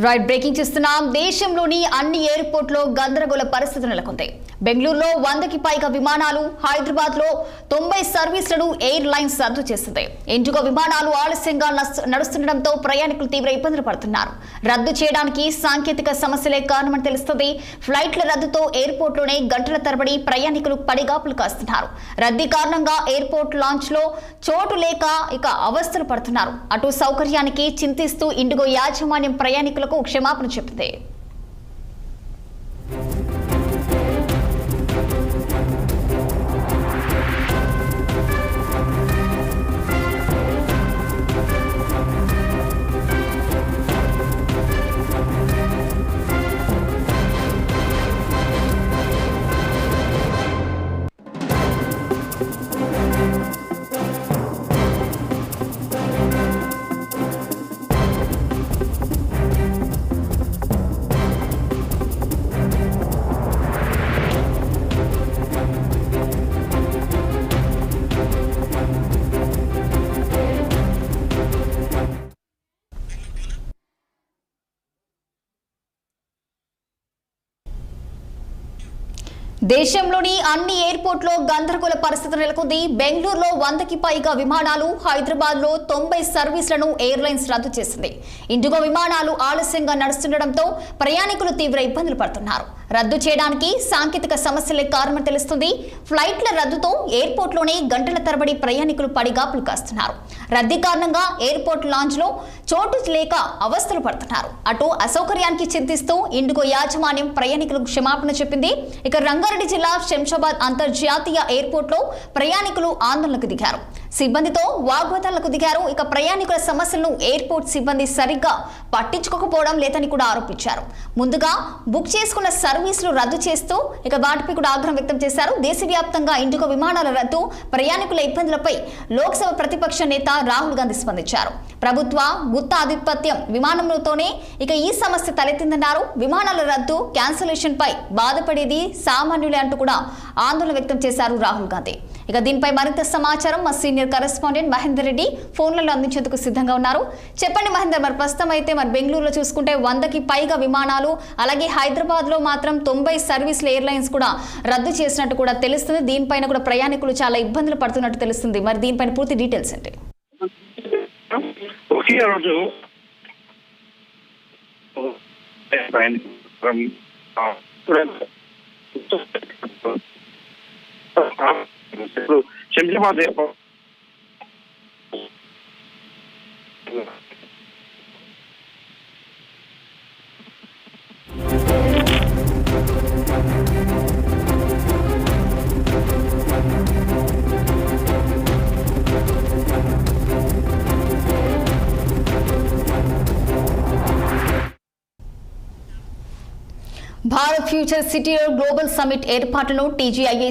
Right breaking చేస్తున్నాం. దేశంలోని అన్ని ఎయిర్పోర్ట్లో గందరగోళ పరిస్థితి నెలకొంది. బెంగళూరులో 100కి పైగా విమానాలు, హైదరాబాద్ లో 90 సర్వీసులను ఎయిర్ లైన్స్ రద్దు చేసింది. ఇండిగో విమానాలు ఆలస్యంగా నడుస్తుండటంతో ప్రయాణికులు తీవ్ర ఇబ్బందులు పడుతున్నారు. రద్దు చేయడానికి సాంకేతిక సమస్యలే కారణమని తెలుస్తుంది. ఫ్లైట్ల రద్దుతో ఎయిర్పోర్ట్లోనే గంటల తరబడి ప్రయాణికులు పడిగాపులు కాస్తున్నారు. రద్దీ కారణంగా ఎయిర్పోర్ట్ లాంచ్ లో చోటు లేక అవస్థలు పడుతున్నారు. అటు సౌకర్యానికి చింతిస్తూ ఇండిగో యాజమాన్యం ప్రయాణికులకు క్షమాపణ చెప్పింది. దేశంలోని అన్ని ఎయిర్పోర్ట్లో గందరగోళ పరిస్థితి నెలకొంది. బెంగళూరులో 100కి పైగా విమానాలు, హైదరాబాద్ లో 90 సర్వీసులను ఎయిర్లైన్స్ రద్దు చేసింది. ఇండిగో విమానాలు ఆలస్యంగా నడుస్తుండటంతో ప్రయాణికులు తీవ్ర ఇబ్బందులు పడుతున్నారు. రద్దు చేయడానికి సాంకేతిక సమస్యలే కారణమని తెలుస్తుంది. ఫ్లైట్ల రద్దుతో ఎయిర్పోర్ట్లోనే గంటల తరబడి ప్రయాణికులు పడిగాపులు కాస్తున్నారు. రద్దీ కారణంగా ఎయిర్పోర్ట్ లాంజ్ లో చోటు లేక అవస్థలు పడుతున్నారు. అటు అసౌకర్యానికి చింతిస్తూ ఇండిగో యాజమాన్యం ప్రయాణికులకు క్షమాపణ చెప్పింది. ఇక రంగారెడ్డి జిల్లా శంషాబాద్ అంతర్జాతీయ ఎయిర్పోర్ట్ లో ప్రయాణికులు ఆందోళనకు దిగారు. సిబ్బందితో వాగ్వాదాలకు దిగారు. ఇక ప్రయాణికుల సమస్యలను ఎయిర్పోర్ట్ సిబ్బంది సరిగ్గా పట్టించుకోకపోవడం లేదని కూడా ఆరోపించారు. ముందుగా బుక్ చేసుకున్న సర్వీసులు రద్దు చేస్తూ వాటిపై కూడా ఆగ్రహం వ్యక్తం చేశారు. దేశవ్యాప్తంగా ఇండిగో విమానాల రద్దు, ప్రయాణికుల ఇబ్బందులపై లోక్సభ ప్రతిపక్ష నేత రాహుల్ గాంధీ స్పందించారు. ప్రభుత్వ గుత్త ఆధిపత్యం విమానంలోనే ఈ సమస్య తలెత్తిందన్నారు. విమానాల రద్దు, క్యాన్సిలేషన్ పై బాధపడేది సామాన్యులే అంటూ కూడా ఆందోళన వ్యక్తం చేశారు రాహుల్ గాంధీ. దీనిపై మరింత సమాచారం మా సీనియర్ కరెస్పాండెంట్ మహేందర్ రెడ్డి ఫోన్లలో అందించేందుకు సిద్ధంగా ఉన్నారు. చెప్పండి మహేందర్, మరి ప్రస్తుతం అయితే బెంగళూరులో చూసుకుంటే 100కి పైగా విమానాలు, అలాగే హైదరాబాద్ లో మాత్రం 90 సర్వీసుల ఎయిర్లైన్స్ కూడా రద్దు చేసినట్టు కూడా తెలుస్తుంది. దీనిపైన కూడా ప్రయాణికులు చాలా ఇబ్బందులు పడుతున్నట్టు తెలుస్తుంది. మరి దీనిపైన పూర్తి డీటెయిల్స్ ఏంటి? శంషాబాద్ భారత్ ఫ్యూచర్ సిటీలో గ్లోబల్ సమిట్ ఏర్పాట్లను TGIA